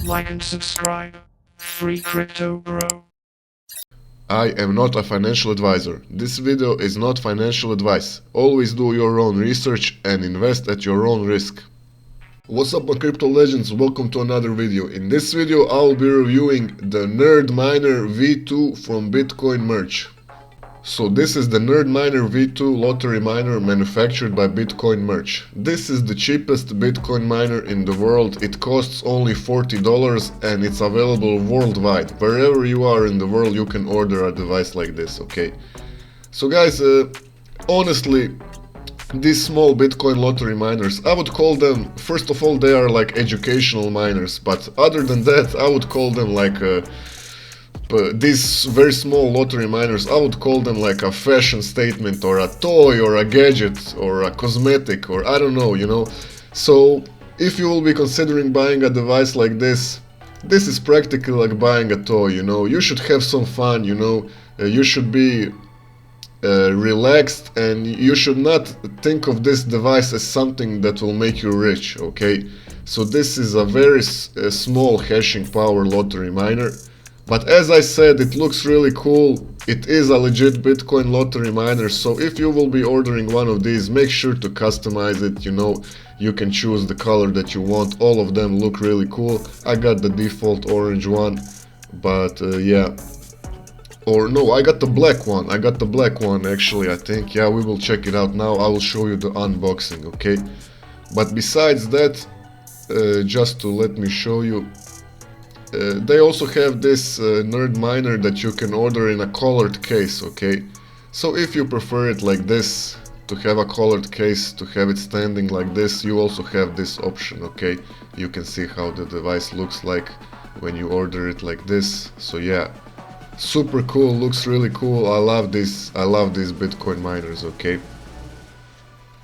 Like and subscribe. Free crypto bro. I am not a financial advisor. This video is not financial advice. Always do your own research and invest at your own risk. What's up my crypto legends, welcome to another video. In this video I will be reviewing the NerdMiner V2 from Bitcoin Merch. So this is the NerdMiner V2 lottery miner manufactured by Bitcoin Merch. This is the cheapest Bitcoin miner in the world. It costs only $40 and it's available worldwide. Wherever you are in the world you can order a device like this, okay? So guys, honestly, these small Bitcoin lottery miners, I would call them, first of all, they are like educational miners, but other than that I would call them like these very small lottery miners, I would call them like a fashion statement or a toy or a gadget or a cosmetic or I don't know, you know. So if you will be considering buying a device like this is practically like buying a toy, you know. You should have some fun, you know. You should be relaxed and you should not think of this device as something that will make you rich, okay. So this is a very small hashing power lottery miner. But as I said, it looks really cool. It is a legit Bitcoin lottery miner, so if you will be ordering one of these, make sure to customize it, you know. You can choose the color that you want. All of them look really cool. I got the default orange one, but yeah. Or no, I got the black one. I got the black one actually, I think. Yeah, we will check it out now. I will show you the unboxing, okay? But besides that, just to let me show you, they also have this NerdMiner that you can order in a colored case, okay? So if you prefer it like this, to have a colored case, to have it standing like this, you also have this option, okay? You can see how the device looks like when you order it like this. So yeah, super cool, looks really cool. I love these Bitcoin miners, okay?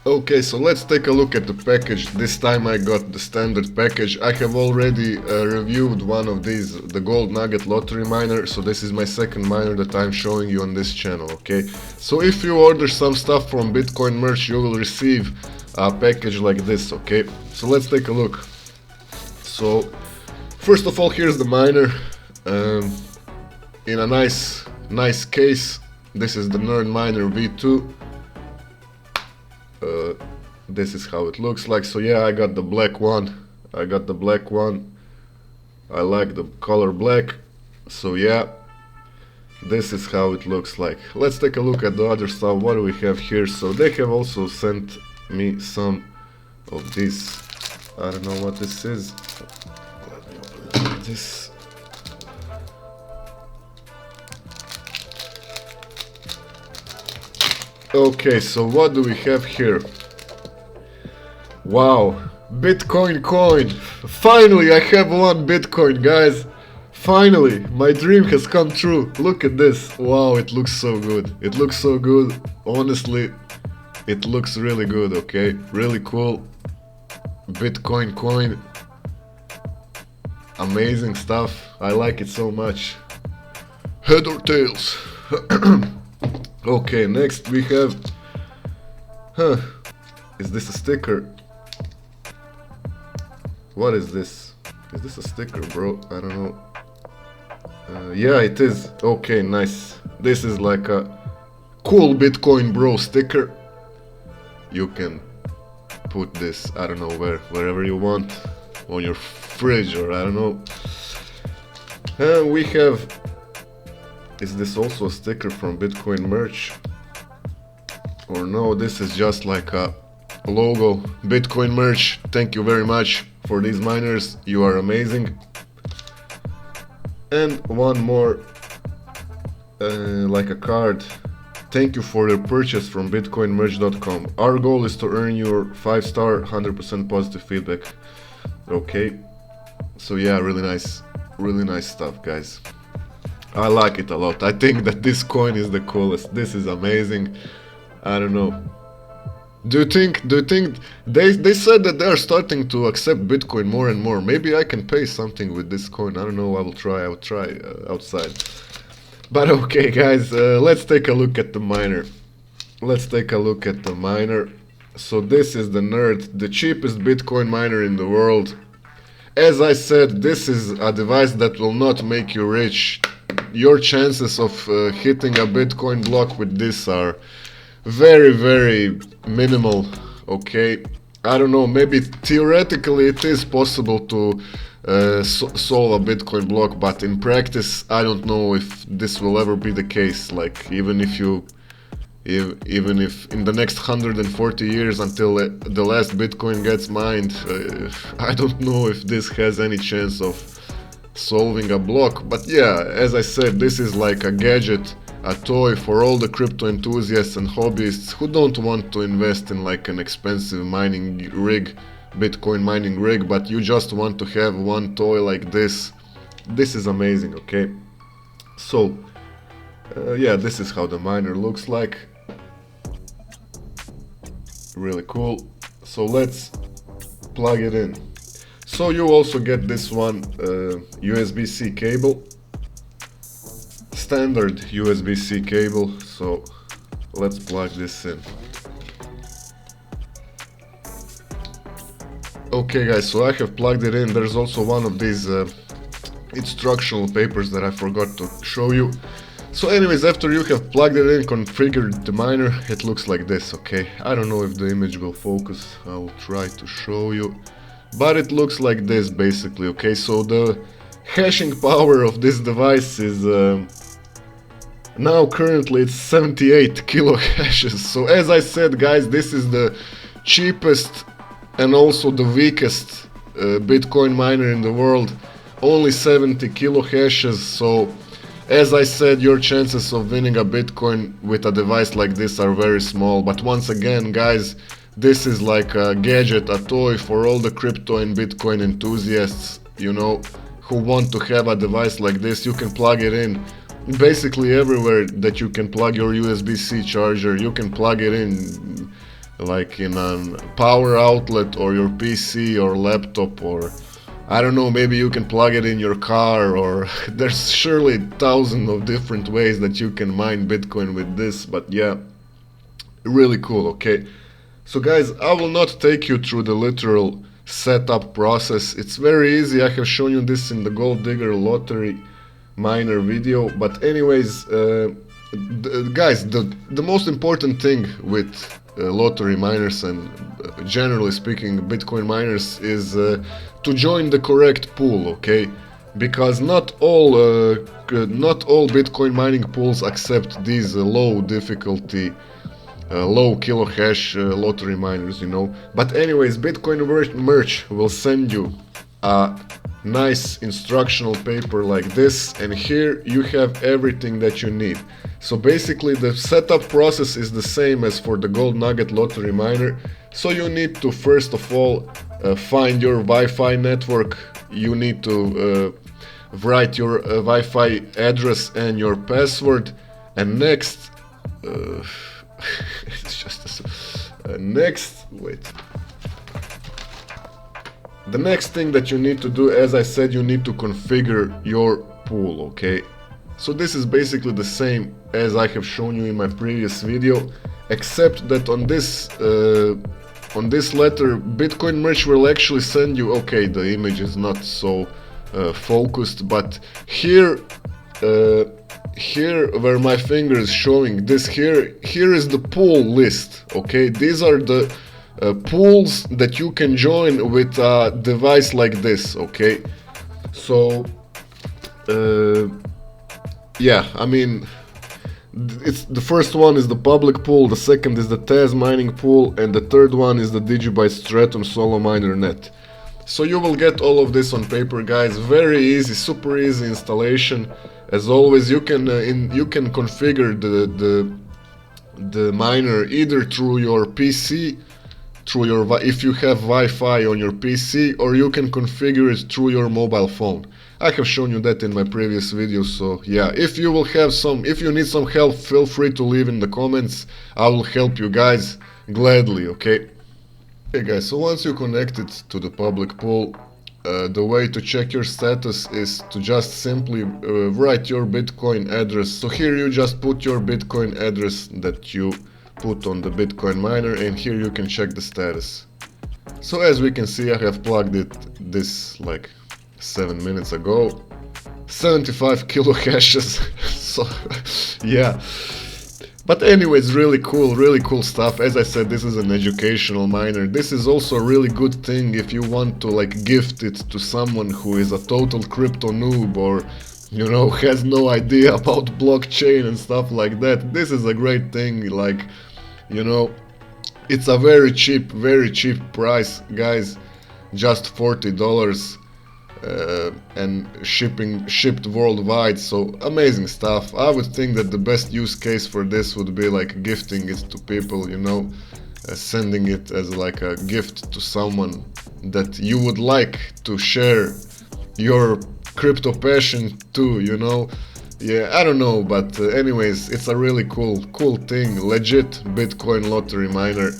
Okay, so let's take a look at the package. This time I got the standard package. I have already reviewed one of these, the Gold Nugget lottery miner, so this is my second miner that I'm showing you on this channel, okay? So if you order some stuff from Bitcoin Merch, you will receive a package like this, okay? So let's take a look. So, first of all, here's the miner in a nice case. This is the NerdMiner V2. This is how it looks like. So yeah, I got the black one. I like the color black. So yeah, this is how it looks like. Let's take a look at the other stuff. What do we have here? So they have also sent me some of these. I don't know what this is. Let me open it like this. Okay, so what do we have here? Wow, Bitcoin coin. Finally I have one Bitcoin, guys. Finally, my dream has come true. Look at this. Wow, it looks so good. It looks so good. Honestly, it looks really good, okay? Really cool. Bitcoin coin. Amazing stuff. I like it so much. Head or tails? Okay, next we have... Is this a sticker? What is this? Is this a sticker, bro? I don't know. Yeah, it is. Okay, nice. This is like a cool Bitcoin bro sticker. You can put this, I don't know wherever you want. On your fridge or I don't know. And we have... Is this also a sticker from Bitcoin Merch? Or no, this is just like a logo. Bitcoin Merch, thank you very much for these miners, you are amazing. And one more, like a card. Thank you for your purchase from bitcoinmerch.com. Our goal is to earn your 5-star 100% positive feedback. Okay, so yeah, really nice stuff, guys. I like it a lot. I think that this coin is the coolest. This is amazing. I don't know. Do you think they said that they are starting to accept Bitcoin more and more? Maybe I can pay something with this coin. I don't know. I will try outside. But okay, guys, let's take a look at the miner. So this is the Nerd, the cheapest Bitcoin miner in the world. as I said, this is a device that will not make you rich. Your chances of hitting a Bitcoin block with this are very, very minimal, okay? I don't know, maybe theoretically it is possible to solve a Bitcoin block, but in practice I don't know if this will ever be the case. Like, even if in the next 140 years until the last Bitcoin gets mined, I don't know if this has any chance of solving a block. But yeah, as I said, this is like a gadget, a toy for all the crypto enthusiasts and hobbyists who don't want to invest in like an expensive mining rig, Bitcoin mining rig, but you just want to have one toy like this. This is amazing, okay? So yeah, this is how the miner looks like. Really cool. So let's plug it in. So you also get this one USB-C cable, standard USB-C cable. So let's plug this in. Okay guys, so I have plugged it in. There's also one of these instructional papers that I forgot to show you. So anyways, after you have plugged it in, configured the miner, it looks like this, okay? I don't know if the image will focus, I will try to show you. But it looks like this basically, okay? So the hashing power of this device is now currently it's 78 kilo hashes. So as I said guys, this is the cheapest and also the weakest Bitcoin miner in the world. Only 70 kilo hashes. So as I said, your chances of winning a Bitcoin with a device like this are very small. But once again guys, this is like a gadget, a toy for all the crypto and Bitcoin enthusiasts, you know, who want to have a device like this. You can plug it in basically everywhere that you can plug your USB-C charger. You can plug it in like in a power outlet or your PC or laptop, or I don't know, maybe you can plug it in your car, or there's surely thousands of different ways that you can mine Bitcoin with this. But yeah, really cool, okay? So guys, I will not take you through the literal setup process. It's very easy. I have shown you this in the Gold Digger Lottery Miner video. But anyways, guys, the most important thing with lottery miners and generally speaking Bitcoin miners is to join the correct pool, okay? Because not all Bitcoin mining pools accept these low difficulty, low kilo hash lottery miners, you know. But anyways, Bitcoin merch will send you a nice instructional paper like this, and here you have everything that you need. So basically the setup process is the same as for the Gold Nugget lottery miner. So you need to first of all find your Wi-Fi network. You need to write your Wi-Fi address and your password, and next it's just next, wait. The next thing that you need to do, as I said, you need to configure your pool, okay? So this is basically the same as I have shown you in my previous video, except that on this letter, Bitcoin Merch will actually send you, okay, the image is not so focused, but here where my finger is showing this, here is the pool list, okay? These are the pools that you can join with a device like this, okay? So yeah, I mean, it's the first one is the public pool, the second is the Tez mining pool, and the third one is the Digibyte Stratum Solo Miner Net. So you will get all of this on paper, guys. Very easy, super easy installation. As always, you can configure the miner either through your PC, if you have Wi-Fi on your PC, or you can configure it through your mobile phone. I have shown you that in my previous video. So yeah, if you need some help, feel free to leave in the comments. I will help you guys gladly, okay? Okay guys, so once you connect it to the public pool, the way to check your status is to just simply write your Bitcoin address. So here you just put your Bitcoin address that you put on the Bitcoin miner, and here you can check the status. So as we can see, I have plugged this like 7 minutes ago. 75 kilo hashes. So yeah. But anyways, really cool stuff. As I said, this is an educational miner. This is also a really good thing if you want to like gift it to someone who is a total crypto noob, or you know, has no idea about blockchain and stuff like that. This is a great thing. Like, you know, it's a very cheap price, guys. Just $40. And shipped worldwide, so amazing stuff. I would think that the best use case for this would be like gifting it to people, you know, sending it as like a gift to someone that you would like to share your crypto passion to, you know. Yeah, I don't know, but anyways, it's a really cool thing. Legit Bitcoin lottery miner,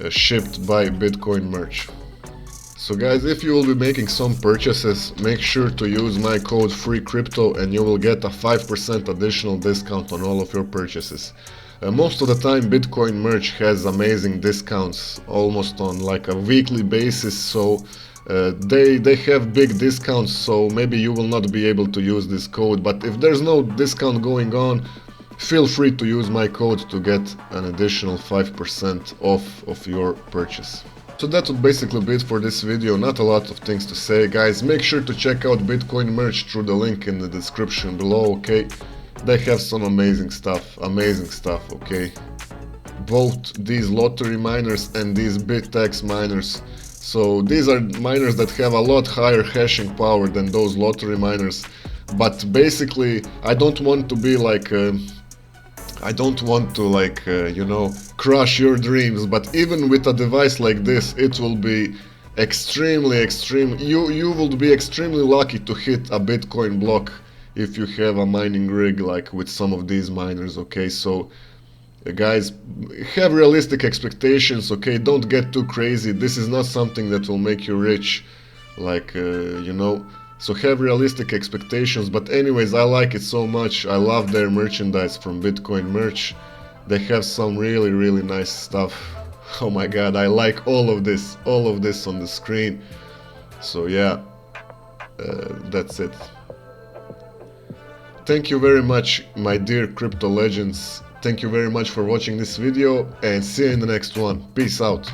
shipped by Bitcoin merch. So guys, if you will be making some purchases, make sure to use my code FREECRYPTO and you will get a 5% additional discount on all of your purchases. Most of the time Bitcoin merch has amazing discounts, almost on like a weekly basis, so they have big discounts, so maybe you will not be able to use this code, but if there's no discount going on, feel free to use my code to get an additional 5% off of your purchase. So that would basically be it for this video. Not a lot of things to say, guys. Make sure to check out Bitcoin merch through the link in the description below, okay? They have some amazing stuff, okay? Both these lottery miners and these BitX miners. So these are miners that have a lot higher hashing power than those lottery miners. But basically, I don't want to be like... you know, crush your dreams, but even with a device like this, it will be extremely, you will be extremely lucky to hit a Bitcoin block if you have a mining rig like with some of these miners, okay? So guys, have realistic expectations, okay? Don't get too crazy. This is not something that will make you rich, like, you know. So have realistic expectations, but anyways, I like it so much. I love their merchandise from Bitcoin merch. They have some really nice stuff. Oh my god, I like all of this on the screen. So yeah, that's it. Thank you very much, my dear crypto legends. Thank you very much for watching this video, and see you in the next one. Peace out.